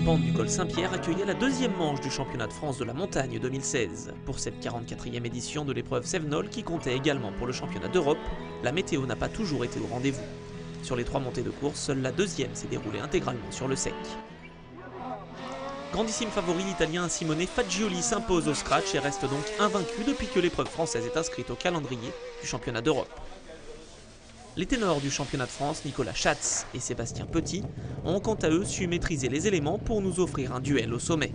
pente du col Saint-Pierre accueillait la deuxième manche du championnat de France de la montagne 2016. Pour cette 44e édition de l'épreuve Sevenol qui comptait également pour le championnat d'Europe, la météo n'a pas toujours été au rendez-vous. Sur les 3 montées de course, seule la deuxième s'est déroulée intégralement sur le sec. Grandissime favori, l'Italien Simone Fagioli s'impose au scratch et reste donc invaincu depuis que l'épreuve française est inscrite au calendrier du championnat d'Europe. Les ténors du championnat de France, Nicolas Schatz et Sébastien Petit, ont quant à eux su maîtriser les éléments pour nous offrir un duel au sommet.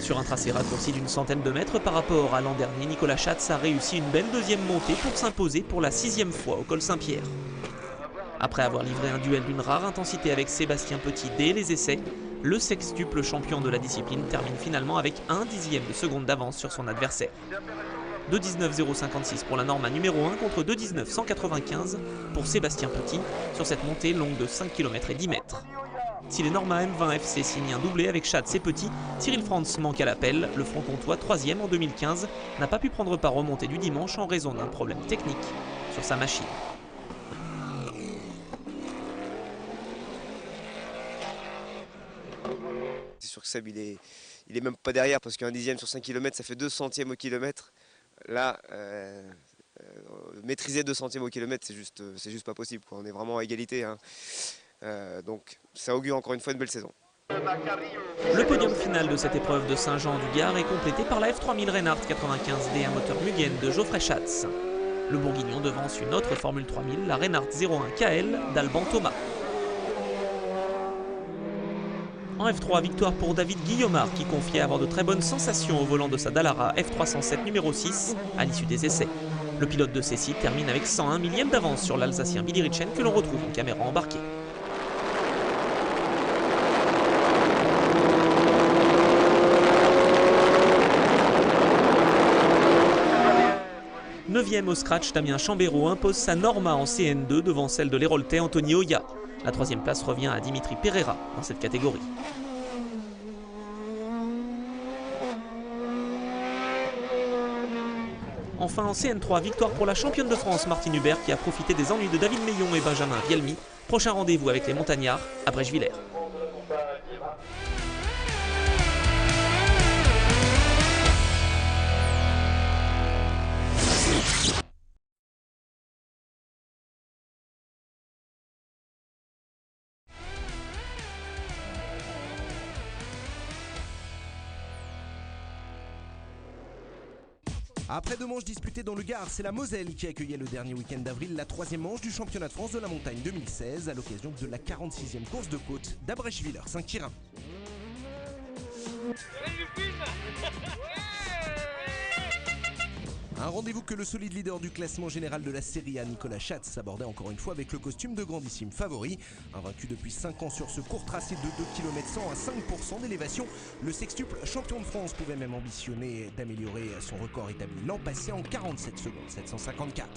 Sur un tracé raccourci d'une centaine de mètres par rapport à l'an dernier, Nicolas Schatz a réussi une belle deuxième montée pour s'imposer pour la 6e fois au col Saint-Pierre. Après avoir livré un duel d'une rare intensité avec Sébastien Petit dès les essais, le sextuple champion de la discipline termine finalement avec 1/10 de seconde d'avance sur son adversaire. 2:19,056 pour la Norma numéro 1 contre 2:19,195 pour Sébastien Petit sur cette montée longue de 5 km et 10 mètres. Si les Norma M20 FC signent un doublé avec Schatz et Petit, Cyril Franz manque à l'appel. Le franc-comtois 3e en 2015 n'a pas pu prendre part aux montées du dimanche en raison d'un problème technique sur sa machine. C'est sûr que Seb il est même pas derrière parce qu'un 10e sur 5 km ça fait 2 centièmes au kilomètre. Là, maîtriser 2 centièmes au kilomètre, c'est juste pas possible, quoi. On est vraiment à égalité, hein. Donc ça augure encore une fois une belle saison. Le podium final de cette épreuve de Saint-Jean-du-Gard est complété par la F3000 Reinhardt 95D, un moteur Mugen de Geoffrey Schatz. Le Bourguignon devance une autre Formule 3000, la Reinhardt 01 KL d'Alban Thomas. En F3, victoire pour David Guillaumard qui confiait avoir de très bonnes sensations au volant de sa Dallara F307 numéro 6 à l'issue des essais. Le pilote de Cécy termine avec 101 millième d'avance sur l'Alsacien Billy Ritchen que l'on retrouve en caméra embarquée. Neuvième au scratch, Damien Chambéraud impose sa Norma en CN2 devant celle de l'Héroltais Anthony Oya. La 3e place revient à Dimitri Pereira dans cette catégorie. Enfin en CN3, victoire pour la championne de France Martine Hubert qui a profité des ennuis de David Meillon et Benjamin Vielmy. Prochain rendez-vous avec les montagnards à Brèchevillers. Après 2 manches disputées dans le Gard, c'est la Moselle qui accueillait le dernier week-end d'avril la 3e manche du championnat de France de la montagne 2016 à l'occasion de la 46e course de côte d'Abrèchevillers-Saint-Quirin. Un rendez-vous que le solide leader du classement général de la Série A, Nicolas Schatz, abordait encore une fois avec le costume de grandissime favori. Invaincu depuis 5 ans sur ce court tracé de 2 km 100 à 5% d'élévation, le sextuple champion de France pouvait même ambitionner d'améliorer son record établi l'an passé en 47 secondes 754.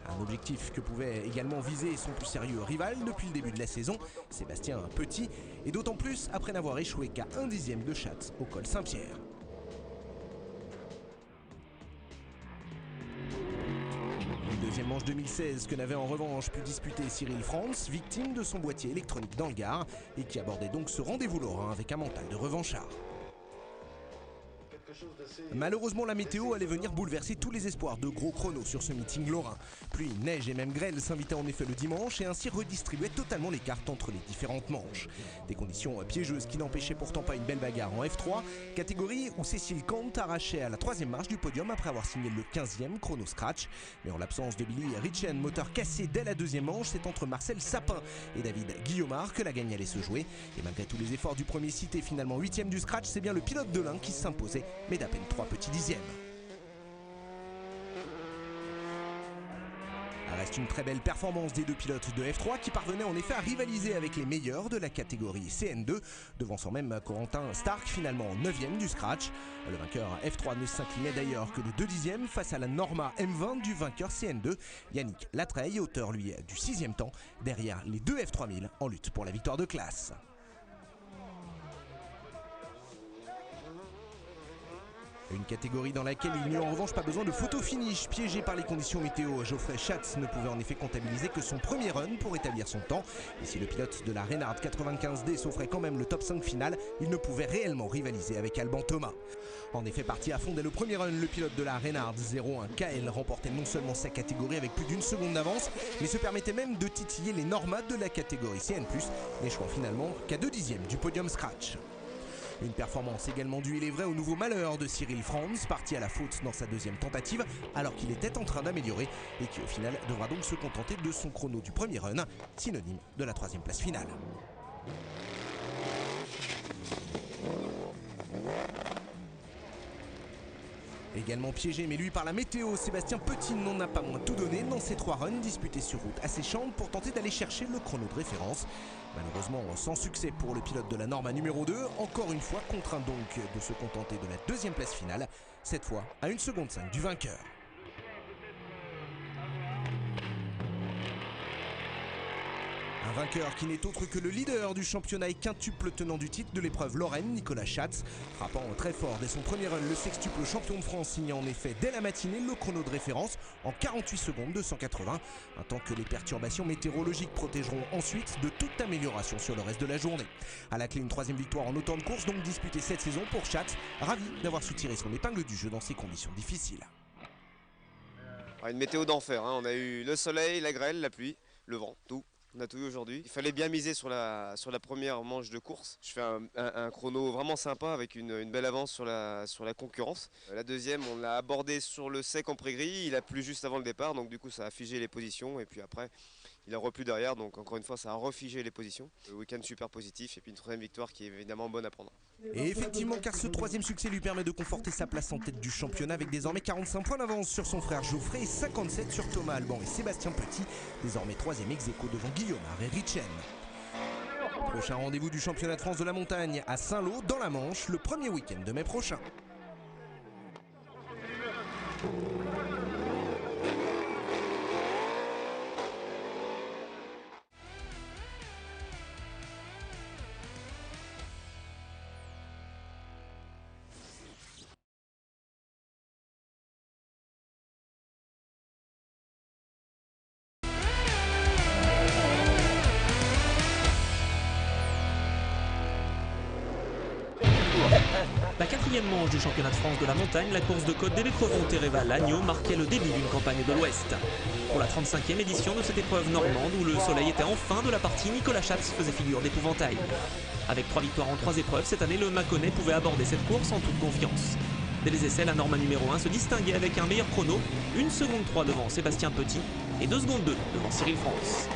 Un objectif que pouvait également viser son plus sérieux rival depuis le début de la saison, Sébastien Petit, et d'autant plus après n'avoir échoué qu'à 1/10 de Schatz au col Saint-Pierre. Deuxième manche 2016 que n'avait en revanche pu disputer Cyril Franz, victime de son boîtier électronique dans le Gard et qui abordait donc ce rendez-vous lorrain avec un mental de revanchard. Malheureusement, la météo allait venir bouleverser tous les espoirs de gros chronos sur ce meeting lorrain. Pluie, neige et même grêle s'invitaient en effet le dimanche et ainsi redistribuaient totalement les cartes entre les différentes manches. Des conditions piégeuses qui n'empêchaient pourtant pas une belle bagarre en F3, catégorie où Cécile Kant arrachait à la 3e marche du podium après avoir signé le 15e chrono scratch. Mais en l'absence de Billy Ritchen, moteur cassé dès la 2e manche, c'est entre Marcel Sapin et David Guillaumard que la gagne allait se jouer. Et malgré tous les efforts du premier cité, finalement 8e du scratch, c'est bien le pilote de l'Ain qui s'imposait, mais d'à peine 3 petits dixièmes. Reste une très belle performance des 2 pilotes de F3 qui parvenaient en effet à rivaliser avec les meilleurs de la catégorie CN2, devançant même Corentin Stark finalement 9e du scratch. Le vainqueur F3 ne s'inclinait d'ailleurs que de 2 dixièmes face à la Norma M20 du vainqueur CN2, Yannick Latreille, auteur lui du 6e temps, derrière les 2 F3000 en lutte pour la victoire de classe. Une catégorie dans laquelle il n'y a en revanche pas besoin de photo finish. Piégé par les conditions météo, Geoffrey Schatz ne pouvait en effet comptabiliser que son premier run pour établir son temps. Et si le pilote de la Reynard 95D s'offrait quand même le top 5 final, il ne pouvait réellement rivaliser avec Alban Thomas. En effet, parti à fond dès le premier run, le pilote de la Reynard 01 KL remportait non seulement sa catégorie avec plus d'une seconde d'avance, mais se permettait même de titiller les normats de la catégorie CN+, n'échouant finalement qu'à 2 dixièmes du podium scratch. Une performance également due, il est vrai, au nouveau malheur de Cyril Franz, parti à la faute dans sa deuxième tentative, alors qu'il était en train d'améliorer, et qui au final devra donc se contenter de son chrono du premier run, synonyme de la 3e place finale. Également piégé, mais lui par la météo, Sébastien Petit n'en a pas moins tout donné dans ses 3 runs disputés sur route asséchante pour tenter d'aller chercher le chrono de référence. Malheureusement sans succès pour le pilote de la Norma numéro 2, encore une fois contraint donc de se contenter de la 2e place finale, cette fois à 1 seconde 5 du vainqueur. Un vainqueur qui n'est autre que le leader du championnat et quintuple tenant du titre de l'épreuve lorraine, Nicolas Schatz. Frappant très fort dès son premier run, le sextuple champion de France signe en effet dès la matinée le chrono de référence en 48 secondes 280, un temps que les perturbations météorologiques protégeront ensuite de toute amélioration sur le reste de la journée. À la clé, une 3e victoire en autant de courses donc disputée cette saison pour Schatz, ravi d'avoir su tirer son épingle du jeu dans ces conditions difficiles. Une météo d'enfer, hein. On a eu le soleil, la grêle, la pluie, le vent, tout. On a tout eu aujourd'hui. Il fallait bien miser sur la première manche de course. Je fais un chrono vraiment sympa avec une belle avance sur la concurrence. La deuxième, on l'a abordé sur le sec en pré-gris. Il a plu juste avant le départ, donc du coup ça a figé les positions. Et puis après, il a replu derrière, donc encore une fois ça a refigé les positions. Le week-end super positif et puis une 3e victoire qui est évidemment bonne à prendre. Et effectivement, car ce 3e succès lui permet de conforter sa place en tête du championnat avec désormais 45 points d'avance sur son frère Geoffrey et 57 sur Thomas Alban et Sébastien Petit, désormais 3e ex-aequo devant Guillaume et Richen. Prochain rendez-vous du championnat de France de la montagne à Saint-Lô dans la Manche le 1er week-end de mai prochain. La 4e manche du championnat de France de la montagne, la course de côte d'Évécrevon-Téréval-Agneau marquait le début d'une campagne de l'Ouest. Pour la 35e édition de cette épreuve normande où le soleil était enfin de la partie, Nicolas Schatz faisait figure d'épouvantail. Avec 3 victoires en 3 épreuves, cette année le Mâconnais pouvait aborder cette course en toute confiance. Dès les essais, la Norma numéro 1 se distinguait avec un meilleur chrono, 1 seconde 3 devant Sébastien Petit et 2 secondes 2 devant Cyril Franz.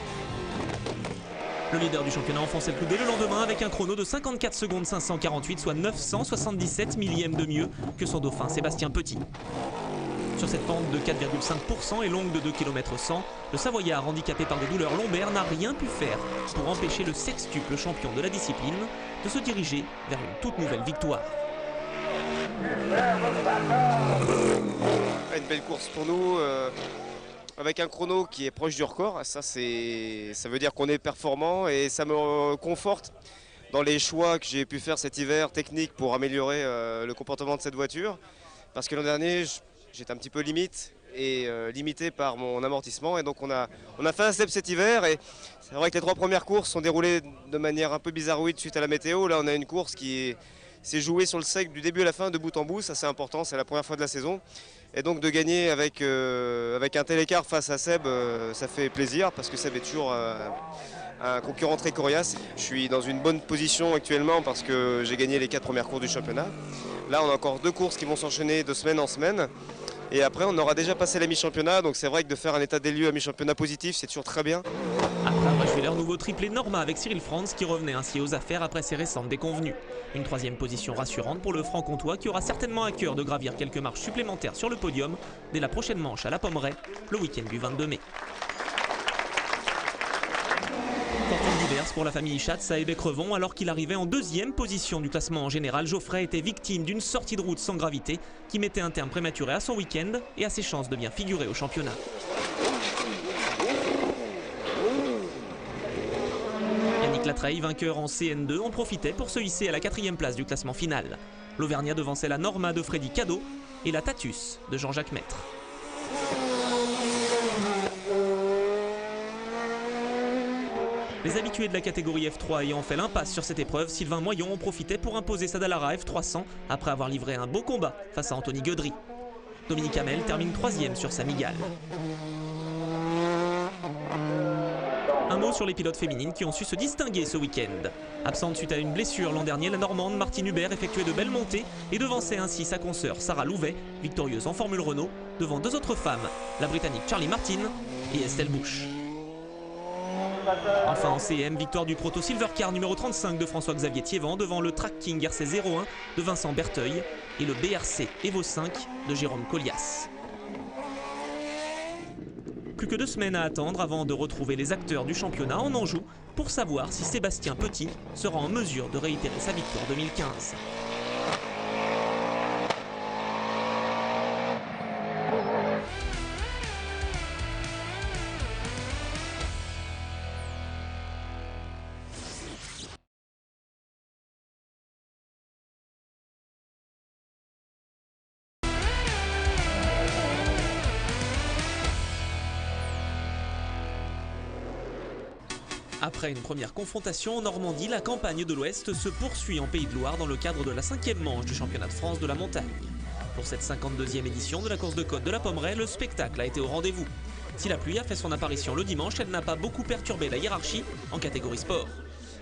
Le leader du championnat enfonçait le clou dès le lendemain avec un chrono de 54 secondes 548, soit 977 millièmes de mieux que son dauphin Sébastien Petit. Sur cette pente de 4,5% et longue de 2 km 100, le Savoyard, handicapé par des douleurs lombaires, n'a rien pu faire pour empêcher le sextuple champion de la discipline de se diriger vers une toute nouvelle victoire. Une belle course pour nous. Avec un chrono qui est proche du record, ça veut dire qu'on est performant et ça me conforte dans les choix que j'ai pu faire cet hiver technique pour améliorer le comportement de cette voiture. Parce que l'an dernier, j'étais un petit peu limite et limité par mon amortissement et donc on a fait un step cet hiver et c'est vrai que les 3 premières courses sont déroulées de manière un peu bizarroïde suite à la météo. Là on a une course qui s'est jouée sur le sec du début à la fin, de bout en bout, ça c'est important, c'est la première fois de la saison. Et donc de gagner avec un tel écart face à Seb, ça fait plaisir parce que Seb est toujours un concurrent très coriace. Je suis dans une bonne position actuellement parce que j'ai gagné les 4 premières courses du championnat. Là on a encore 2 courses qui vont s'enchaîner de semaine en semaine. Et après on aura déjà passé la mi-championnat, donc c'est vrai que de faire un état des lieux à mi-championnat positif, c'est toujours très bien. Après avoir joué leur nouveau triplé Norma avec Cyril Franz qui revenait ainsi aux affaires après ses récentes déconvenues. Une 3e position rassurante pour le franc-comtois qui aura certainement à cœur de gravir quelques marches supplémentaires sur le podium dès la prochaine manche à la Pommeraye, le week-end du 22 mai. Fortune diverse pour la famille Schatz à Évécrevon alors qu'il arrivait en 2e position du classement en général. Geoffrey était victime d'une sortie de route sans gravité qui mettait un terme prématuré à son week-end et à ses chances de bien figurer au championnat. Yannick Latreille, vainqueur en CN2, en profitait pour se hisser à la 4e place du classement final. L'Auvergnat devançait la Norma de Freddy Cadeau et la Tatus de Jean-Jacques Maître. Les habitués de la catégorie F3 ayant fait l'impasse sur cette épreuve, Sylvain Moyon en profitait pour imposer sa Dallara F300 après avoir livré un beau combat face à Anthony Gueudry. Dominique Hamel termine 3e sur sa Mygale. Un mot sur les pilotes féminines qui ont su se distinguer ce week-end. Absente suite à une blessure l'an dernier, la Normande Martine Hubert effectuait de belles montées et devançait ainsi sa consoeur Sarah Louvet, victorieuse en Formule Renault, devant 2 autres femmes, la Britannique Charlie Martin et Estelle Bush. Enfin en CM, victoire du Proto Silvercar numéro 35 de François-Xavier Thiévan devant le Track King RC01 de Vincent Berteuil et le BRC Evo 5 de Jérôme Collias. Plus que 2 semaines à attendre avant de retrouver les acteurs du championnat en Anjou pour savoir si Sébastien Petit sera en mesure de réitérer sa victoire 2015. Après une première confrontation en Normandie, la campagne de l'Ouest se poursuit en Pays de Loire dans le cadre de la 5e manche du championnat de France de la montagne. Pour cette 52e édition de la course de côte de la Pommeraye, le spectacle a été au rendez-vous. Si la pluie a fait son apparition le dimanche, elle n'a pas beaucoup perturbé la hiérarchie en catégorie sport.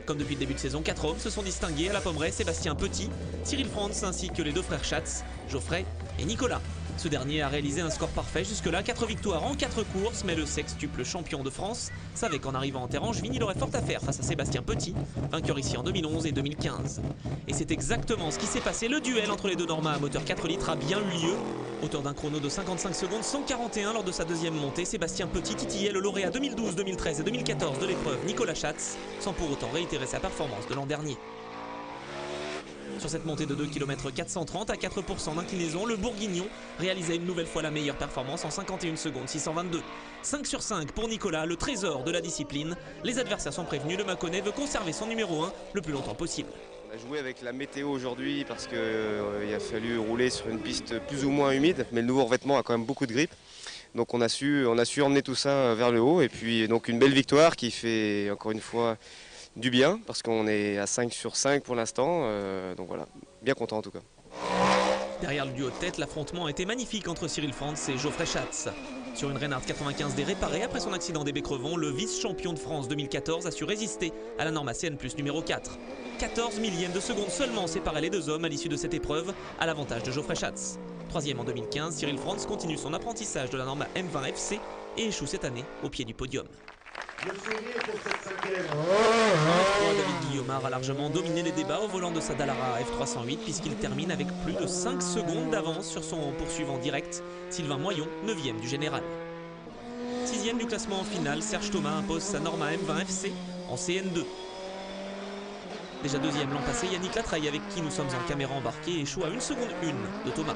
Comme depuis le début de saison, 4 hommes se sont distingués à la Pommeraye, Sébastien Petit, Cyril Franz ainsi que les 2 frères Schatz, Geoffrey et Nicolas. Ce dernier a réalisé un score parfait jusque-là, 4 victoires en 4 courses, mais le sextuple champion de France savait qu'en arrivant en terre angevine, il aurait fort à faire face à Sébastien Petit, vainqueur ici en 2011 et 2015. Et c'est exactement ce qui s'est passé, le duel entre les 2 Normands à moteur 4 litres a bien eu lieu. Auteur d'un chrono de 55 secondes 141 lors de sa 2e montée, Sébastien Petit titillait le lauréat 2012, 2013 et 2014 de l'épreuve Nicolas Schatz, sans pour autant réitérer sa performance de l'an dernier. Sur cette montée de 2 km 430 à 4% d'inclinaison, le Bourguignon réalisait une nouvelle fois la meilleure performance en 51 secondes 622. 5 sur 5 pour Nicolas, le trésor de la discipline. Les adversaires sont prévenus, le Mâconnais veut conserver son numéro 1 le plus longtemps possible. On a joué avec la météo aujourd'hui parce qu'il a fallu rouler sur une piste plus ou moins humide, mais le nouveau revêtement a quand même beaucoup de grippe. Donc on a su emmener tout ça vers le haut et puis donc une belle victoire qui fait encore une fois du bien parce qu'on est à 5 sur 5 pour l'instant, donc voilà, bien content en tout cas. Derrière le duo de tête, l'affrontement était magnifique entre Cyril Franz et Geoffrey Schatz. Sur une Reynard 95D réparée après son accident des Baies-Crevons, le vice-champion de France 2014 a su résister à la Norma CN+ numéro 4. 14 millièmes de seconde seulement séparaient les 2 hommes à l'issue de cette épreuve, à l'avantage de Geoffrey Schatz. 3e en 2015, Cyril Franz continue son apprentissage de la Norma M20 FC et échoue cette année au pied du podium. David Guillaumard a largement dominé les débats au volant de sa Dallara F308 puisqu'il termine avec plus de 5 secondes d'avance sur son poursuivant direct, Sylvain Moyon, 9e du général. 6e du classement final, Serge Thomas impose sa Norma M20 FC en CN2. Déjà 2e l'an passé, Yannick Latreille, avec qui nous sommes en caméra embarquée, échoue à 1 seconde 1 de Thomas.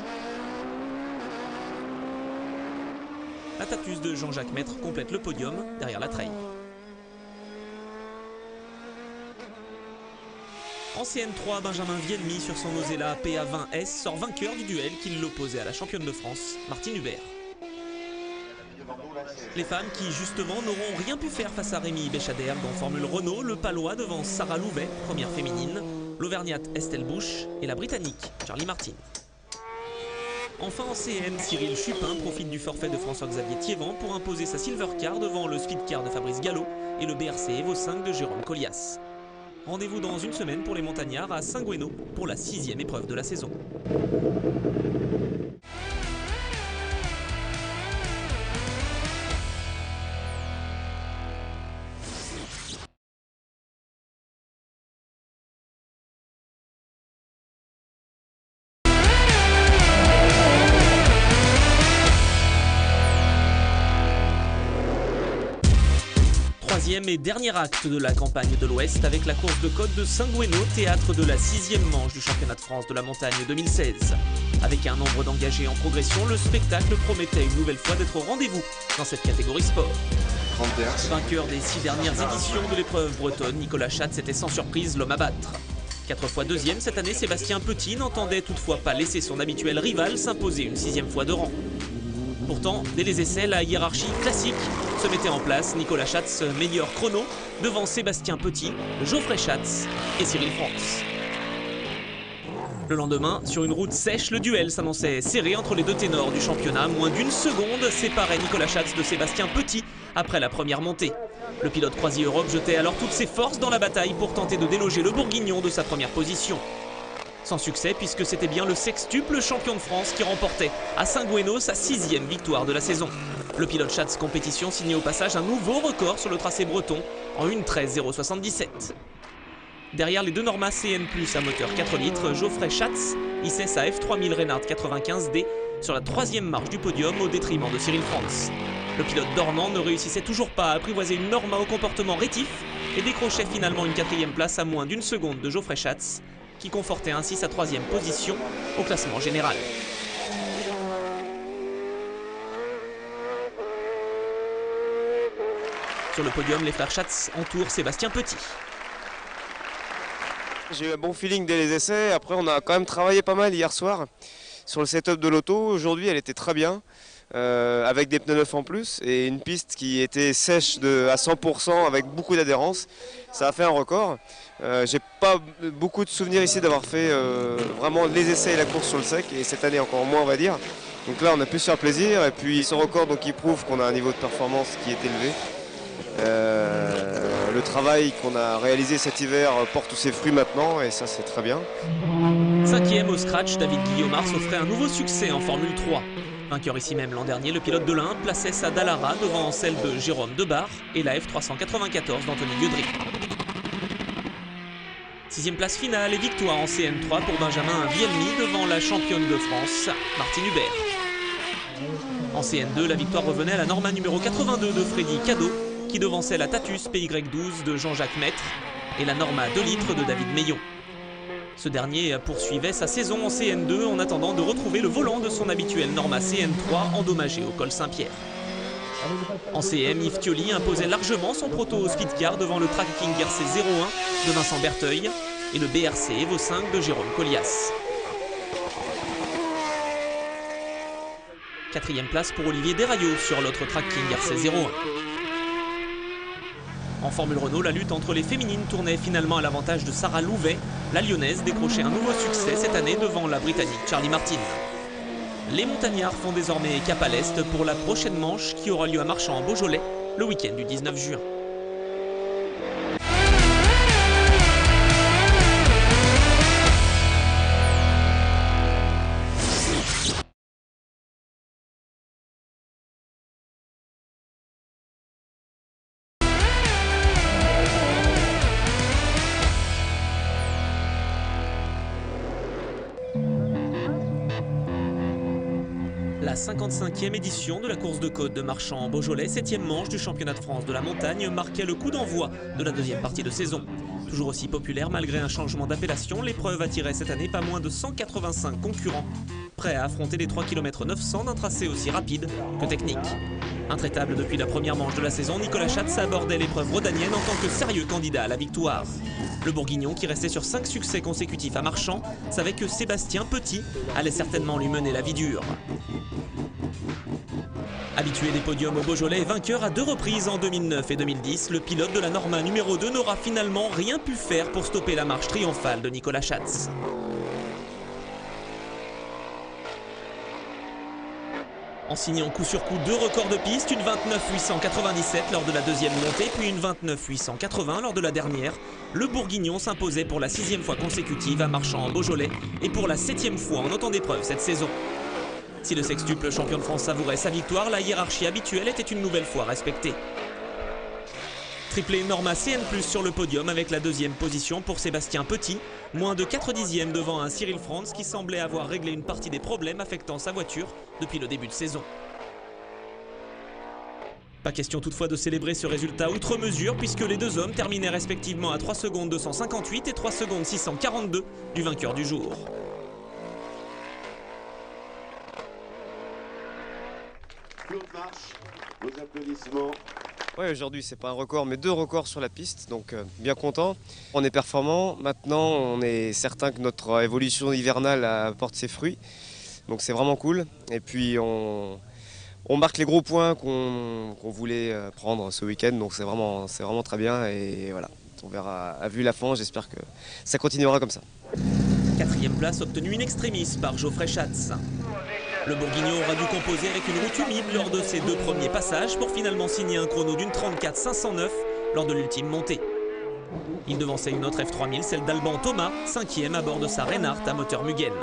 La Tatus de Jean-Jacques Maître complète le podium derrière Latreille. En CN3, Benjamin Vielmy sur son Osella PA20S sort vainqueur du duel qui l'opposait à la championne de France, Martine Hubert. Les femmes qui justement n'auront rien pu faire face à Rémi Béchadergue en Formule Renault, le Palois devant Sarah Louvet, première féminine, l'Auvergnate Estelle Bush et la Britannique Charlie Martin. Enfin en CM, Cyril Chupin profite du forfait de François-Xavier Thiévan pour imposer sa Silvercar devant le Speedcar de Fabrice Gallo et le BRC Evo 5 de Jérôme Collias. Rendez-vous dans une semaine pour les montagnards à Saint-Gouénot pour la 6e épreuve de la saison. Troisième et dernier acte de la campagne de l'Ouest avec la course de côte de Saint-Gouénot, théâtre de la 6e manche du championnat de France de la montagne 2016. Avec un nombre d'engagés en progression, le spectacle promettait une nouvelle fois d'être au rendez-vous dans cette catégorie sport. 31. Vainqueur des 6 dernières éditions de l'épreuve bretonne, Nicolas Schatz était sans surprise l'homme à battre. 4 fois deuxième cette année, Sébastien Petit n'entendait toutefois pas laisser son habituel rival s'imposer une 6e fois de rang. Pourtant, dès les essais, la hiérarchie classique se mettait en place. Nicolas Schatz, meilleur chrono, devant Sébastien Petit, Geoffrey Schatz et Cyril Franz. Le lendemain, sur une route sèche, le duel s'annonçait serré entre les deux ténors du championnat. Moins d'une seconde séparait Nicolas Schatz de Sébastien Petit après la première montée. Le pilote Croisi Europe jetait alors toutes ses forces dans la bataille pour tenter de déloger le Bourguignon de sa première position. Sans succès, puisque c'était bien le sextuple champion de France qui remportait à Saint-Guéno sa 6e victoire de la saison. Le pilote Schatz Compétition signait au passage un nouveau record sur le tracé breton en 1:13:077. Derrière les deux Norma CN+, à moteur 4 litres, Geoffrey Schatz hissait sa F3000 Reynard 95D sur la 3e marche du podium au détriment de Cyril Franz. Le pilote dormant ne réussissait toujours pas à apprivoiser une Norma au comportement rétif et décrochait finalement une 4e place à moins d'une seconde de Geoffrey Schatz, qui confortait ainsi sa 3e position au classement général. Sur le podium, les frères Schatz entourent Sébastien Petit. J'ai eu un bon feeling dès les essais. Après, on a quand même travaillé pas mal hier soir sur le setup de l'auto. Aujourd'hui, elle était très bien, avec des pneus neufs en plus et une piste qui était sèche à 100% avec beaucoup d'adhérence. Ça a fait un record. J'ai pas beaucoup de souvenirs ici d'avoir fait vraiment les essais et la course sur le sec, et cette année encore moins, on va dire. Donc là, on a pu se faire plaisir, et puis ce record, donc, il prouve qu'on a un niveau de performance qui est élevé. Le travail qu'on a réalisé cet hiver porte tous ses fruits maintenant, et ça, c'est très bien. 5e au scratch, David Guillaumard s'offrait un nouveau succès en Formule 3. Vainqueur ici même l'an dernier, le pilote de l'Ain plaçait sa Dallara devant celle de Jérôme Debar et la F394 d'Anthony Gueudry. 6e place finale et victoire en CN3 pour Benjamin Vielmy devant la championne de France, Martine Hubert. En CN2, la victoire revenait à la Norma numéro 82 de Freddy Cadeau, qui devançait la Tatus PY12 de Jean-Jacques Maître et la Norma 2 litres de David Meillon. Ce dernier poursuivait sa saison en CN2 en attendant de retrouver le volant de son habituel Norma CN3 endommagé au col Saint-Pierre. En CM, Yves Thioli imposait largement son proto au speedcar devant le Track King RC01 de Vincent Berteuil et le BRC Evo 5 de Jérôme Collias. 4e place pour Olivier Desraillaux sur l'autre Track King RC01. En Formule Renault, la lutte entre les féminines tournait finalement à l'avantage de Sarah Louvet. La Lyonnaise décrochait un nouveau succès cette année devant la Britannique Charlie Martin. Les montagnards font désormais cap à l'Est pour la prochaine manche qui aura lieu à Marchand en Beaujolais le week-end du 19 juin. La 55e édition de la course de côte de Marchand en Beaujolais, 7e manche du championnat de France de la montagne, marquait le coup d'envoi de la 2e partie de saison. Toujours aussi populaire malgré un changement d'appellation, l'épreuve attirait cette année pas moins de 185 concurrents, prêts à affronter les 3 km 900 d'un tracé aussi rapide que technique. Intraitable depuis la première manche de la saison, Nicolas Schatz abordait l'épreuve rodanienne en tant que sérieux candidat à la victoire. Le Bourguignon, qui restait sur 5 succès consécutifs à Marchand, savait que Sébastien Petit allait certainement lui mener la vie dure. Habitué des podiums au Beaujolais et vainqueur à 2 reprises en 2009 et 2010, le pilote de la Norma numéro 2 n'aura finalement rien pu faire pour stopper la marche triomphale de Nicolas Schatz. En signant coup sur coup 2 records de piste, une 29.897 lors de la 2e montée, puis une 29.880 lors de la dernière, le Bourguignon s'imposait pour la 6e fois consécutive à Marchand en Beaujolais et pour la 7e fois en autant d'épreuves cette saison. Si le sextuple champion de France savourait sa victoire, la hiérarchie habituelle était une nouvelle fois respectée. Triplé Norma CN+, sur le podium avec la 2e position pour Sébastien Petit, moins de 4 dixièmes devant un Cyril Franz qui semblait avoir réglé une partie des problèmes affectant sa voiture depuis le début de saison. Pas question toutefois de célébrer ce résultat outre mesure puisque les deux hommes terminaient respectivement à 3 secondes 258 et 3 secondes 642 du vainqueur du jour. Claude Marche, vos applaudissements. Ouais, aujourd'hui, c'est pas un record, mais 2 records sur la piste, donc bien content. On est performant. Maintenant, on est certain que notre évolution hivernale apporte ses fruits. Donc c'est vraiment cool. Et puis on marque les gros points qu'on voulait prendre ce week-end, donc c'est vraiment très bien. Et voilà, on verra à vue la fin, j'espère que ça continuera comme ça. 4e place obtenue in extremis par Geoffrey Schatz. Le Bourguignon aura dû composer avec une route humide lors de ses 2 premiers passages pour finalement signer un chrono d'une 34,509 lors de l'ultime montée. Il devançait une autre F3000, celle d'Alban Thomas, 5e à bord de sa Reinhardt à moteur Mugen.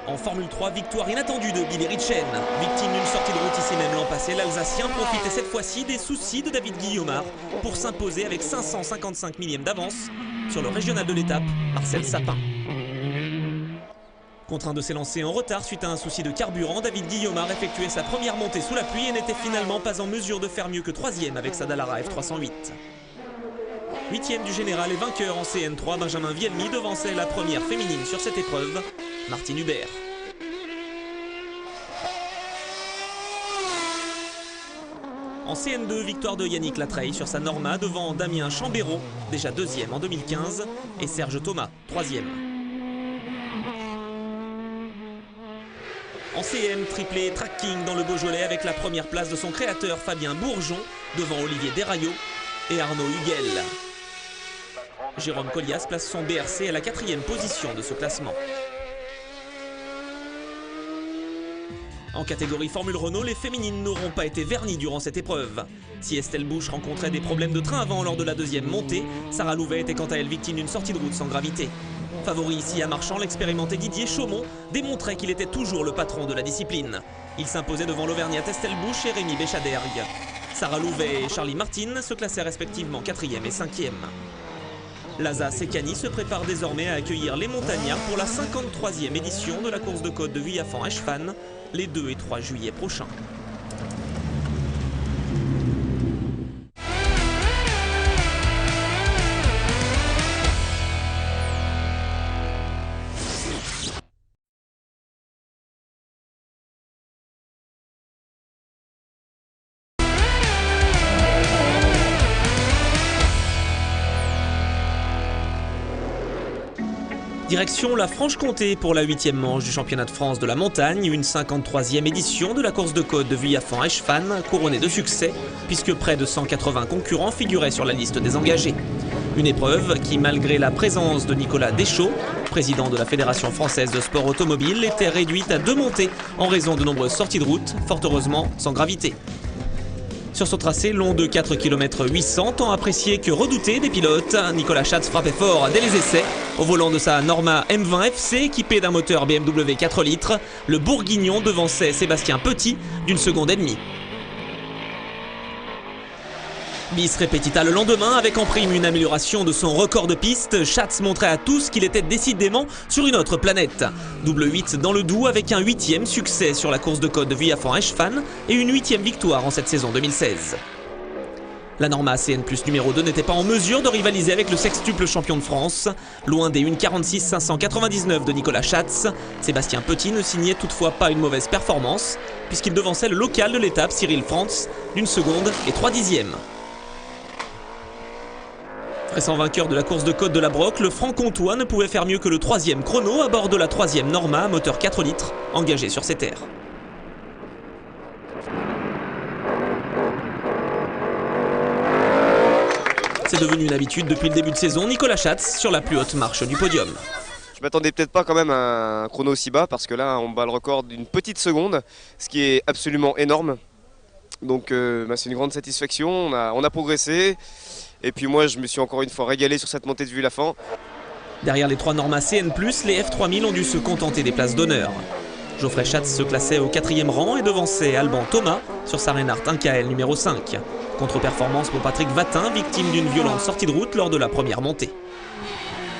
En Formule 3, victoire inattendue de Billy Ritchen. Victime d'une sortie de route ici même l'an passé, l'Alsacien profitait cette fois-ci des soucis de David Guillaumard pour s'imposer avec 555 millièmes d'avance sur le régional de l'étape, Marcel Sapin. Contraint de s'élancer en retard suite à un souci de carburant, David Guillaumard effectuait sa première montée sous la pluie et n'était finalement pas en mesure de faire mieux que 3e avec sa Dallara F308. 8e du général et vainqueur en CN3, Benjamin Vielmy devançait la première féminine sur cette épreuve, Martine Hubert. En CN2, victoire de Yannick Latreille sur sa Norma devant Damien Chambéraud, déjà 2e en 2015, et Serge Thomas, 3e. En CM, triplé tracking dans le Beaujolais avec la première place de son créateur Fabien Bourgeon devant Olivier Desraillot et Arnaud Huguel. Jérôme Collias place son BRC à la 4e position de ce classement. En catégorie Formule Renault, les féminines n'auront pas été vernies durant cette épreuve. Si Estelle Bouche rencontrait des problèmes de train avant lors de la 2e montée, Sarah Louvet était quant à elle victime d'une sortie de route sans gravité. Favori ici à Marchand, l'expérimenté Didier Chaumont démontrait qu'il était toujours le patron de la discipline. Il s'imposait devant l'Auvergnate Estelle Bouche et Rémi Béchadergue. Sarah Louvet et Charlie Martin se classaient respectivement 4e et 5e. Laza Sekani se prépare désormais à accueillir les montagnards pour la 53e édition de la course de côte de Vuillafan-Eschefan les 2 et 3 juillet prochains. Direction la Franche-Comté pour la 8e manche du championnat de France de la montagne, une 53e édition de la course de côte de Vuillafan-Eschefan, couronnée de succès, puisque près de 180 concurrents figuraient sur la liste des engagés. Une épreuve qui, malgré la présence de Nicolas Deschaux, président de la Fédération française de sport automobile, était réduite à 2 montées en raison de nombreuses sorties de route, fort heureusement sans gravité. Sur ce tracé long de 4 km 800, tant apprécié que redouté des pilotes, Nicolas Schatz frappait fort dès les essais. Au volant de sa Norma M20 FC équipée d'un moteur BMW 4 litres, le Bourguignon devançait Sébastien Petit d'une seconde et demie. Bis repetita le lendemain avec en prime une amélioration de son record de piste. Schatz montrait à tous qu'il était décidément sur une autre planète. Double 8 dans le Doubs avec un 8e succès sur la course de côte de Vuillafan-Eschefan et une 8e victoire en cette saison 2016. La Norma CN+ numéro 2 n'était pas en mesure de rivaliser avec le sextuple champion de France. Loin des 1,46 599 de Nicolas Schatz, Sébastien Petit ne signait toutefois pas une mauvaise performance puisqu'il devançait le local de l'étape Cyril Frantz d'une seconde et 3 dixièmes. Récent vainqueur de la course de côte de la Broc, le Franc-Comtois ne pouvait faire mieux que le 3e chrono à bord de la 3e Norma, moteur 4 litres, engagé sur ses terres. C'est devenu une habitude depuis le début de saison, Nicolas Schatz sur la plus haute marche du podium. Je m'attendais peut-être pas quand même à un chrono aussi bas parce que là on bat le record d'une petite seconde, ce qui est absolument énorme. Donc c'est une grande satisfaction, on a progressé. Et puis moi, je me suis encore une fois régalé sur cette montée de Vuillafan. Derrière les 3 Norma CN+, les F3000 ont dû se contenter des places d'honneur. Geoffrey Schatz se classait au 4e rang et devançait Alban Thomas sur sa Reinhardt 1KL numéro 5. Contre-performance pour Patrick Vatin, victime d'une violente sortie de route lors de la première montée.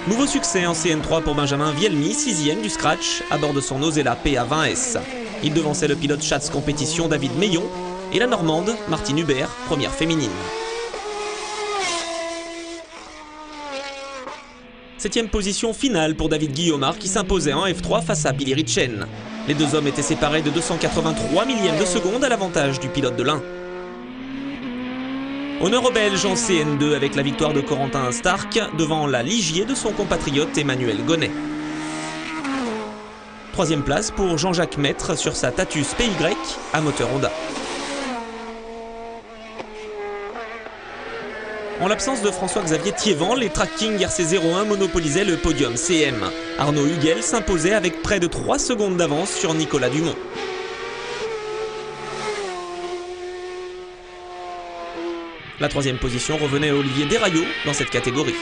Nouveau succès en CN3 pour Benjamin Vielmy, 6e du scratch, à bord de son Osella PA20S. Il devançait le pilote Schatz Compétition David Meillon et la Normande Martine Hubert, première féminine. 7e position finale pour David Guillaumard qui s'imposait en F3 face à Billy Ritchen. Les deux hommes étaient séparés de 283 millièmes de seconde à l'avantage du pilote de l'un. Honneur aux Belges en CN2 avec la victoire de Corentin Stark devant la Ligier de son compatriote Emmanuel Gonnet. Troisième place pour Jean-Jacques Maître sur sa Tatus PY à moteur Honda. En l'absence de François-Xavier Thiévan, les Track King RC01 monopolisaient le podium CM. Arnaud Huguel s'imposait avec près de 3 secondes d'avance sur Nicolas Dumont. La troisième position revenait à Olivier Desraillaux dans cette catégorie.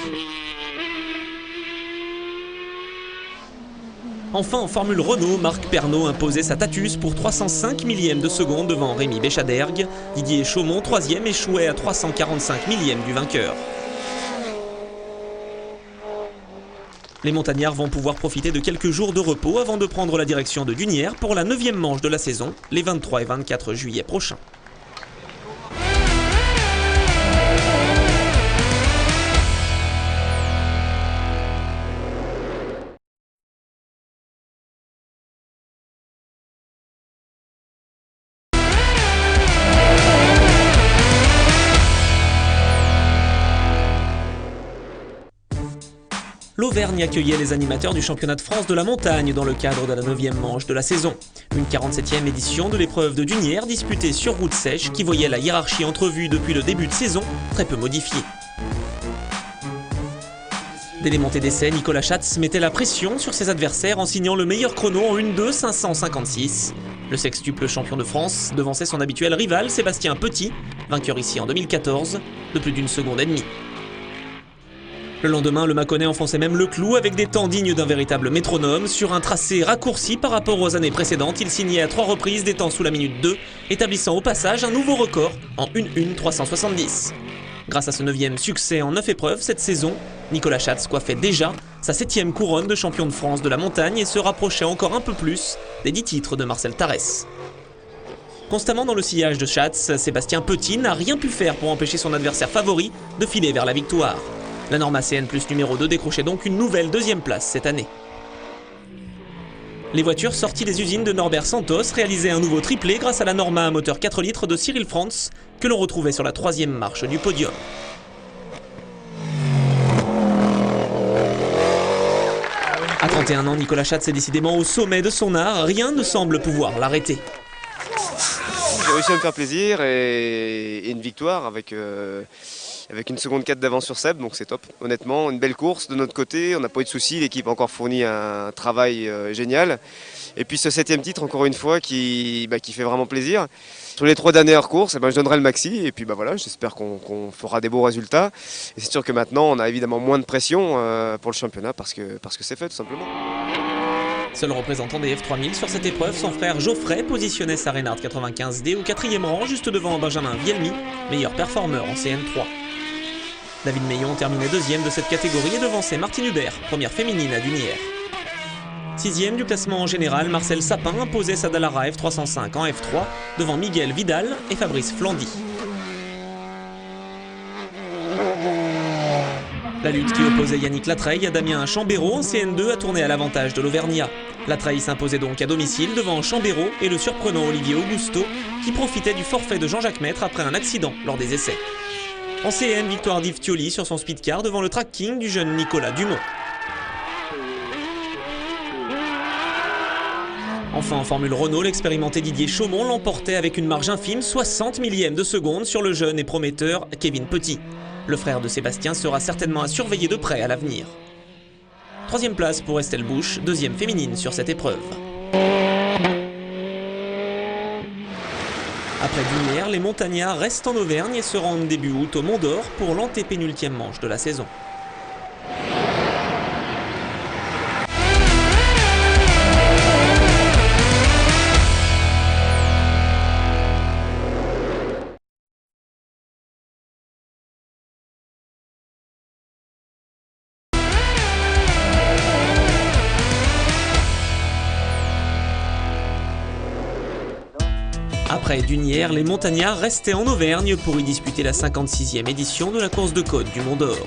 Enfin, en Formule Renault, Marc Pernaut imposait sa Tatus pour 305 millièmes de seconde devant Rémi Béchadergue. Didier Chaumont, troisième, échouait à 345 millièmes du vainqueur. Les montagnards vont pouvoir profiter de quelques jours de repos avant de prendre la direction de Dunières pour la 9e manche de la saison, les 23 et 24 juillet prochains. L'Auvergne accueillait les animateurs du championnat de France de la montagne dans le cadre de la 9e manche de la saison. Une 47e édition de l'épreuve de Dunières disputée sur route sèche qui voyait la hiérarchie entrevue depuis le début de saison très peu modifiée. Dès les montées d'essai, Nicolas Schatz mettait la pression sur ses adversaires en signant le meilleur chrono en 1:2:556. Le sextuple champion de France devançait son habituel rival Sébastien Petit, vainqueur ici en 2014, de plus d'1 seconde et demie. Le lendemain, le Mâconnais enfonçait même le clou avec des temps dignes d'un véritable métronome. Sur un tracé raccourci par rapport aux années précédentes, il signait à 3 reprises des temps sous la minute 2, établissant au passage un nouveau record en 1:1:370. Grâce à ce 9e succès en 9 épreuves cette saison, Nicolas Schatz coiffait déjà sa 7e couronne de champion de France de la montagne et se rapprochait encore un peu plus des 10 titres de Marcel Tarès. Constamment dans le sillage de Schatz, Sébastien Petit n'a rien pu faire pour empêcher son adversaire favori de filer vers la victoire. La Norma CN Plus numéro 2 décrochait donc une nouvelle 2e place cette année. Les voitures sorties des usines de Norbert Santos réalisaient un nouveau triplé grâce à la Norma à moteur 4 litres de Cyril Franz que l'on retrouvait sur la 3e marche du podium. À 31 ans, Nicolas Schatz est décidément au sommet de son art, rien ne semble pouvoir l'arrêter. J'ai réussi à me faire plaisir et une victoire avec 1 seconde 4 d'avance sur Seb, donc c'est top. Honnêtement, une belle course de notre côté, on n'a pas eu de soucis, l'équipe a encore fourni un travail génial. Et puis ce 7e titre, encore une fois, qui fait vraiment plaisir. Sur les 3 dernières courses, je donnerai le maxi, et puis voilà, j'espère qu'on fera des beaux résultats. Et c'est sûr que maintenant, on a évidemment moins de pression pour le championnat, parce que c'est fait tout simplement. Seul représentant des F3000 sur cette épreuve, son frère Geoffrey positionnait sa Reynard 95D au 4e rang, juste devant Benjamin Vielmy, meilleur performeur en CN3. David Meillon terminait 2e de cette catégorie et devançait Martine Hubert, première féminine à Dunières. 6e du classement en général, Marcel Sapin imposait sa Dallara F305 en F3 devant Miguel Vidal et Fabrice Flandy. La lutte qui opposait Yannick Latreille à Damien Chambéraud en CN2 a tourné à l'avantage de l'Auvergnat. Latreille s'imposait donc à domicile devant Chambéraud et le surprenant Olivier Augusto qui profitait du forfait de Jean-Jacques Maître après un accident lors des essais. En CN, victoire d'Yves Thioli sur son speedcar devant le Track King du jeune Nicolas Dumont. Enfin en Formule Renault, l'expérimenté Didier Chaumont l'emportait avec une marge infime, 60 millièmes de seconde sur le jeune et prometteur Kevin Petit. Le frère de Sébastien sera certainement à surveiller de près à l'avenir. 3e place pour Estelle Bouche, 2e féminine sur cette épreuve. Après Dunières, les montagnards restent en Auvergne et se rendent début août au Mont d'Or pour l'antépénultième manche de la saison. Après Dunières, les montagnards restaient en Auvergne pour y disputer la 56e édition de la course de côte du Mont d'Or.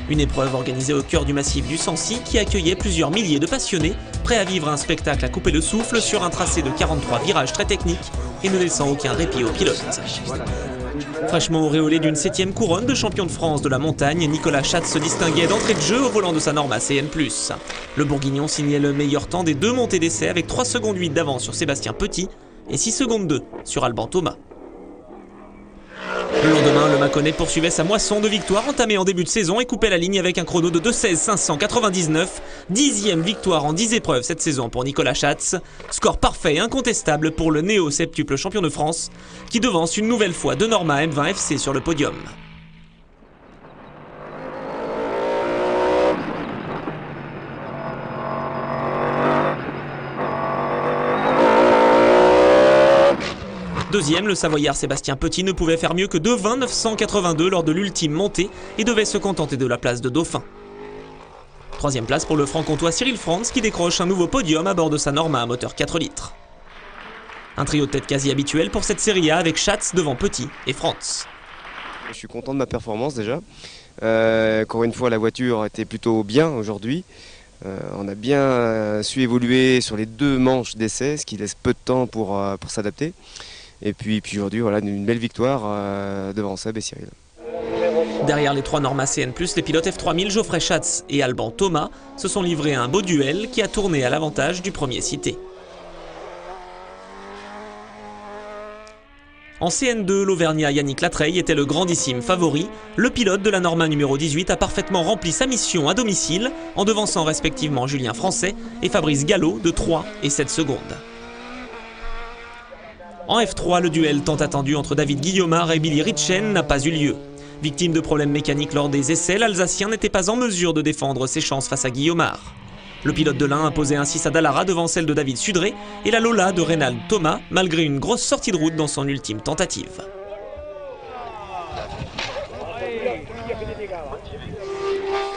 Une épreuve organisée au cœur du massif du Sancy qui accueillait plusieurs milliers de passionnés, prêts à vivre un spectacle à couper le souffle sur un tracé de 43 virages très techniques et ne laissant aucun répit aux pilotes. Fraîchement auréolé d'une 7e couronne de champion de France de la montagne, Nicolas Schatz se distinguait d'entrée de jeu au volant de sa Norma CN+. Le Bourguignon signait le meilleur temps des 2 montées d'essai avec 3 secondes 8 d'avance sur Sébastien Petit et 6 secondes 2 sur Alban Thomas. Le lendemain, le Mâconnais poursuivait sa moisson de victoires entamée en début de saison et coupait la ligne avec un chrono de 2:16,599. 10e victoire en 10 épreuves cette saison pour Nicolas Schatz. Score parfait et incontestable pour le néo-septuple champion de France qui devance une nouvelle fois de Norma M20 FC sur le podium. Deuxième, le Savoyard Sébastien Petit ne pouvait faire mieux que 2:20,982 lors de l'ultime montée et devait se contenter de la place de dauphin. Troisième place pour le franc-comtois Cyril Franz qui décroche un nouveau podium à bord de sa Norma à moteur 4 litres. Un trio de tête quasi habituel pour cette série A avec Schatz devant Petit et Franz. Je suis content de ma performance déjà. Encore une fois, la voiture était plutôt bien aujourd'hui. On a bien su évoluer sur les 2 manches d'essai, ce qui laisse peu de temps pour s'adapter. Et puis aujourd'hui, voilà, une belle victoire devant Seb et Cyril. Derrière les 3 Norma CN+, les pilotes F3000 Geoffrey Schatz et Alban Thomas se sont livrés à un beau duel qui a tourné à l'avantage du premier cité. En CN2, l'Auvergnat Yannick Latreille était le grandissime favori. Le pilote de la Norma numéro 18 a parfaitement rempli sa mission à domicile en devançant respectivement Julien Français et Fabrice Gallo de 3 et 7 secondes. En F3, le duel tant attendu entre David Guillaumard et Billy Ritchen n'a pas eu lieu. Victime de problèmes mécaniques lors des essais, l'Alsacien n'était pas en mesure de défendre ses chances face à Guillaumard. Le pilote de l'Ain imposait ainsi sa Dallara devant celle de David Sudré et la Lola de Reynald Thomas, malgré une grosse sortie de route dans son ultime tentative.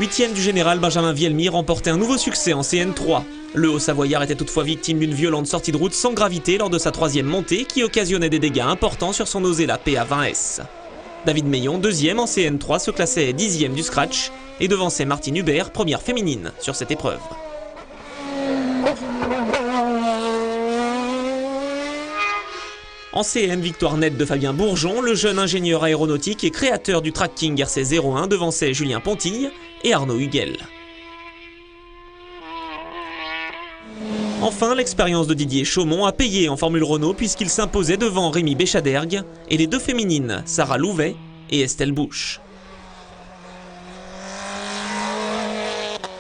Huitième du général, Benjamin Vielmy remportait un nouveau succès en CN3. Le Haut-Savoyard était toutefois victime d'une violente sortie de route sans gravité lors de sa 3e montée qui occasionnait des dégâts importants sur son Osella PA20S. David Meillon, 2e en CN3, se classait 10e du scratch et devançait Martine Hubert, première féminine sur cette épreuve. En CM, victoire nette de Fabien Bourgeon, le jeune ingénieur aéronautique et créateur du Track King RC01 devançait Julien Pontille et Arnaud Huguel. Enfin, l'expérience de Didier Chaumont a payé en Formule Renault puisqu'il s'imposait devant Rémi Béchadergue et les 2 féminines, Sarah Louvet et Estelle Bouche.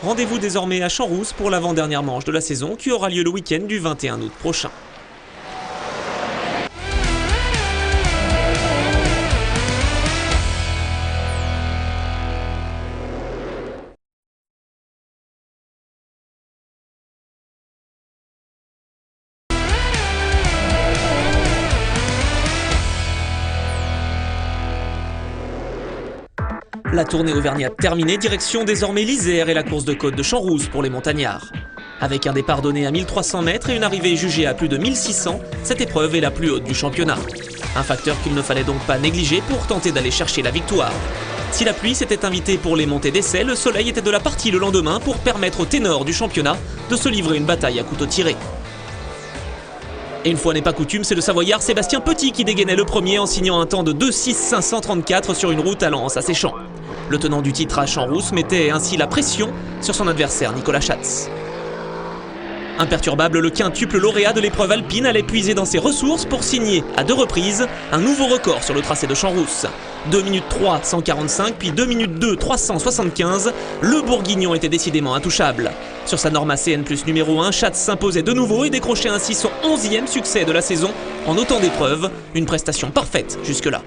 Rendez-vous désormais à Champs-Rousse pour l'avant-dernière manche de la saison qui aura lieu le week-end du 21 août prochain. La tournée auvergnate terminée, direction désormais l'Isère et la course de côte de Champs-Rousse pour les montagnards. Avec un départ donné à 1300 mètres et une arrivée jugée à plus de 1600, cette épreuve est la plus haute du championnat. Un facteur qu'il ne fallait donc pas négliger pour tenter d'aller chercher la victoire. Si la pluie s'était invitée pour les montées d'essai, le soleil était de la partie le lendemain pour permettre aux ténors du championnat de se livrer une bataille à couteau tiré. Et une fois n'est pas coutume, c'est le Savoyard Sébastien Petit qui dégainait le premier en signant un temps de 2:06,534 sur une route allant en s'asséchant. Le tenant du titre à Champs-Rousse mettait ainsi la pression sur son adversaire Nicolas Schatz. Imperturbable, le quintuple lauréat de l'épreuve alpine allait puiser dans ses ressources pour signer à 2 reprises un nouveau record sur le tracé de Champs-Rousse. 2 minutes 3, 145, puis 2 minutes 2, 375, le Bourguignon était décidément intouchable. Sur sa Norma CN+ numéro 1, Schatz s'imposait de nouveau et décrochait ainsi son 11e succès de la saison en autant d'épreuves, une prestation parfaite jusque-là.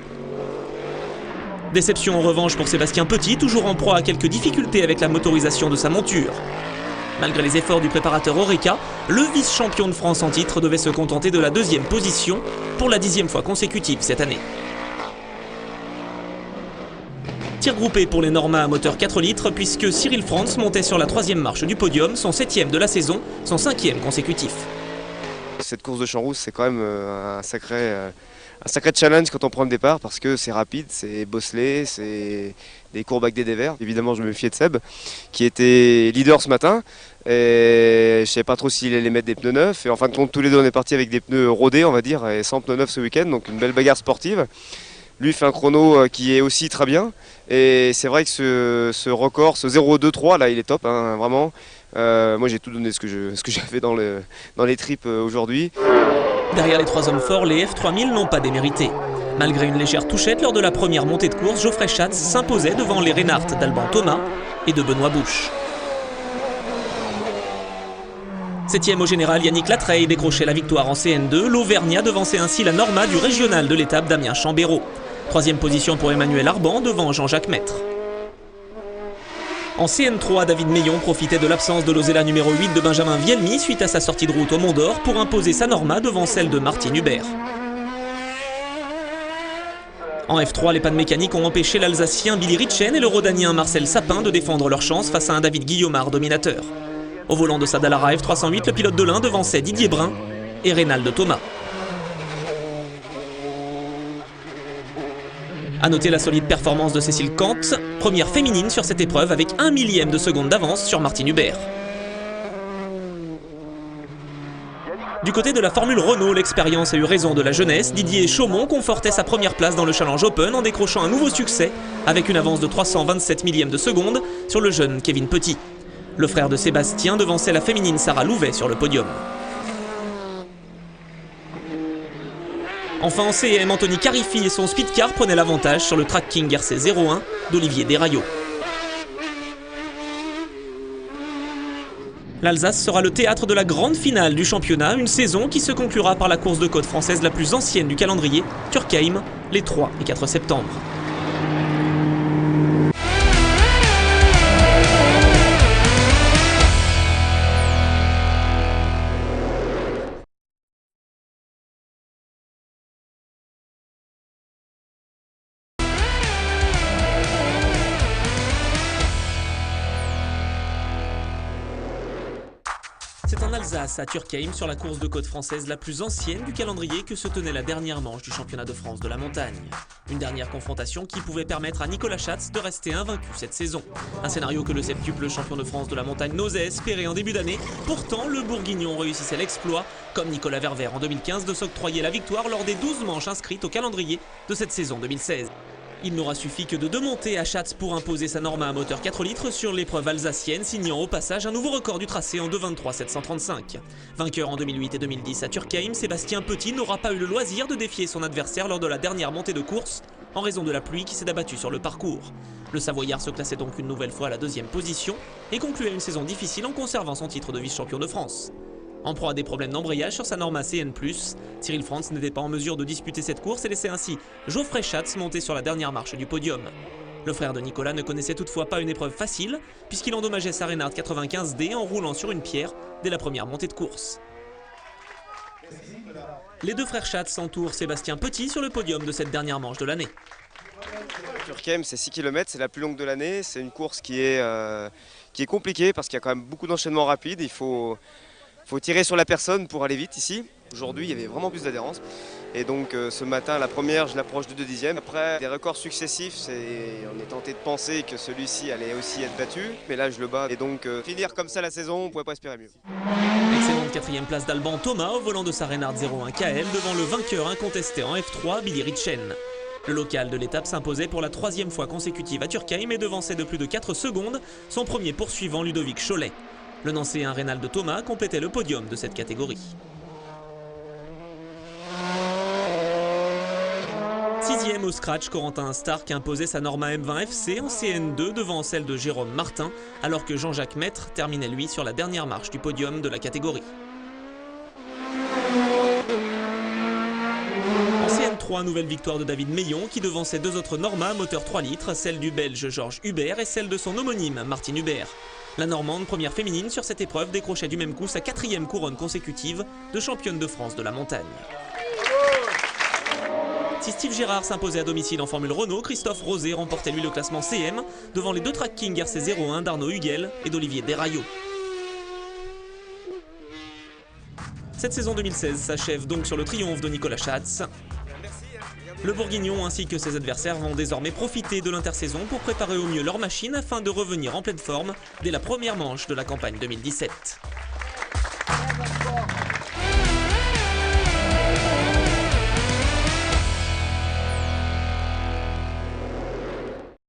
Déception en revanche pour Sébastien Petit, toujours en proie à quelques difficultés avec la motorisation de sa monture. Malgré les efforts du préparateur Oreca, le vice-champion de France en titre devait se contenter de la 2e position pour la 10e fois consécutive cette année. Tir groupé pour les Norma à moteur 4 litres puisque Cyril Franz montait sur la 3e marche du podium, son 7e de la saison, son 5e consécutif. Cette course de Champs-Rousse, c'est quand même un sacré challenge quand on prend le départ parce que c'est rapide, c'est bosselé, c'est des courbes avec des dévers. Évidemment, je me fiais de Seb qui était leader ce matin et je ne savais pas trop s'il allait mettre des pneus neufs. Et en fin de compte, tous les deux, on est partis avec des pneus rodés, on va dire, et sans pneus neufs ce week-end, donc une belle bagarre sportive. Lui fait un chrono qui est aussi très bien et c'est vrai que ce record, ce 0,23 là, il est top, hein, vraiment. Moi j'ai tout donné ce que j'avais dans les tripes aujourd'hui. Derrière les trois hommes forts, les F3000 n'ont pas démérité. Malgré une légère touchette lors de la première montée de course, Geoffrey Schatz s'imposait devant les Reinhardt d'Alban Thomas et de Benoît Bouche. 7e au général, Yannick Latreille décrochait la victoire en CN2. L'Auvergnat devançait ainsi la Norma du régional de l'étape Damien Chambéraud. 3e position pour Emmanuel Arban devant Jean-Jacques Maître. En CN3, David Meillon profitait de l'absence de l'Osella numéro 8 de Benjamin Vielmy suite à sa sortie de route au Mont d'Or pour imposer sa Norma devant celle de Martin Hubert. En F3, les pannes mécaniques ont empêché l'Alsacien Billy Ritchen et le Rhodanien Marcel Sapin de défendre leur chance face à un David Guillaumard dominateur. Au volant de sa Dallara F308, le pilote de l'Ain devançait Didier Brun et Reynald Thomas. A noter la solide performance de Cécile Kant, première féminine sur cette épreuve avec 1 millième de seconde d'avance sur Martin Hubert. Du côté de la Formule Renault, l'expérience a eu raison de la jeunesse. Didier Chaumont confortait sa première place dans le Challenge Open en décrochant un nouveau succès avec une avance de 327 millièmes de seconde sur le jeune Kevin Petit. Le frère de Sébastien devançait la féminine Sarah Louvet sur le podium. Enfin en CM, Anthony Carifi et son speedcar prenaient l'avantage sur le Track King RC01 d'Olivier Desraillaux. L'Alsace sera le théâtre de la grande finale du championnat, une saison qui se conclura par la course de côte française la plus ancienne du calendrier, Turkheim, les 3 et 4 septembre. C'est en Alsace, à Turkheim, sur la course de côte française la plus ancienne du calendrier que se tenait la dernière manche du championnat de France de la montagne. Une dernière confrontation qui pouvait permettre à Nicolas Schatz de rester invaincu cette saison. Un scénario que le septuple champion de France de la montagne n'osait espérer en début d'année. Pourtant, le Bourguignon réussissait l'exploit, comme Nicolas Ververt en 2015, de s'octroyer la victoire lors des 12 manches inscrites au calendrier de cette saison 2016. Il n'aura suffi que de 2 montées à Schatz pour imposer sa Norma à moteur 4 litres sur l'épreuve alsacienne, signant au passage un nouveau record du tracé en 2:23,735. Vainqueur en 2008 et 2010 à Turkheim, Sébastien Petit n'aura pas eu le loisir de défier son adversaire lors de la dernière montée de course en raison de la pluie qui s'est abattue sur le parcours. Le Savoyard se classait donc une nouvelle fois à la 2e position et concluait une saison difficile en conservant son titre de vice-champion de France. En proie à des problèmes d'embrayage sur sa Norma CN+, Cyril Franz n'était pas en mesure de disputer cette course et laissait ainsi Geoffrey Schatz monter sur la dernière marche du podium. Le frère de Nicolas ne connaissait toutefois pas une épreuve facile, puisqu'il endommageait sa Reinhardt 95D en roulant sur une pierre dès la première montée de course. Les deux frères Schatz entourent Sébastien Petit sur le podium de cette dernière manche de l'année. Turkheim, c'est 6 km, c'est la plus longue de l'année. C'est une course qui est compliquée parce qu'il y a quand même beaucoup d'enchaînements rapides. Il faut tirer sur la personne pour aller vite ici. Aujourd'hui, il y avait vraiment plus d'adhérence. Et donc ce matin, la première, je l'approche de 2 dixièmes. Après des records successifs, on est tenté de penser que celui-ci allait aussi être battu. Mais là, je le bats. Et donc finir comme ça la saison, on ne pouvait pas espérer mieux. Excellente 4e place d'Alban Thomas au volant de sa Reinhardt 01 KL devant le vainqueur incontesté en F3, Billy Ritchen. Le local de l'étape s'imposait pour la 3e fois consécutive à Turkheim et devançait de plus de 4 secondes son premier poursuivant Ludovic Cholet. Le Nancéen Reynald Thomas complétait le podium de cette catégorie. 6e au scratch, Corentin Stark imposait sa Norma M20 FC en CN2 devant celle de Jérôme Martin, alors que Jean-Jacques Maître terminait lui sur la dernière marche du podium de la catégorie. En CN3, nouvelle victoire de David Meillon qui devançait 2 autres Norma moteur 3 litres, celle du Belge Georges Hubert et celle de son homonyme Martin Hubert. La Normande, première féminine sur cette épreuve, décrochait du même coup sa 4e couronne consécutive de championne de France de la montagne. Si Steve Gérard s'imposait à domicile en Formule Renault, Christophe Rosé remportait lui le classement CM devant les 2 Track King RC01 d'Arnaud Huguel et d'Olivier Desraillaux. Cette saison 2016 s'achève donc sur le triomphe de Nicolas Schatz. Le Bourguignon ainsi que ses adversaires vont désormais profiter de l'intersaison pour préparer au mieux leur machine afin de revenir en pleine forme dès la première manche de la campagne 2017.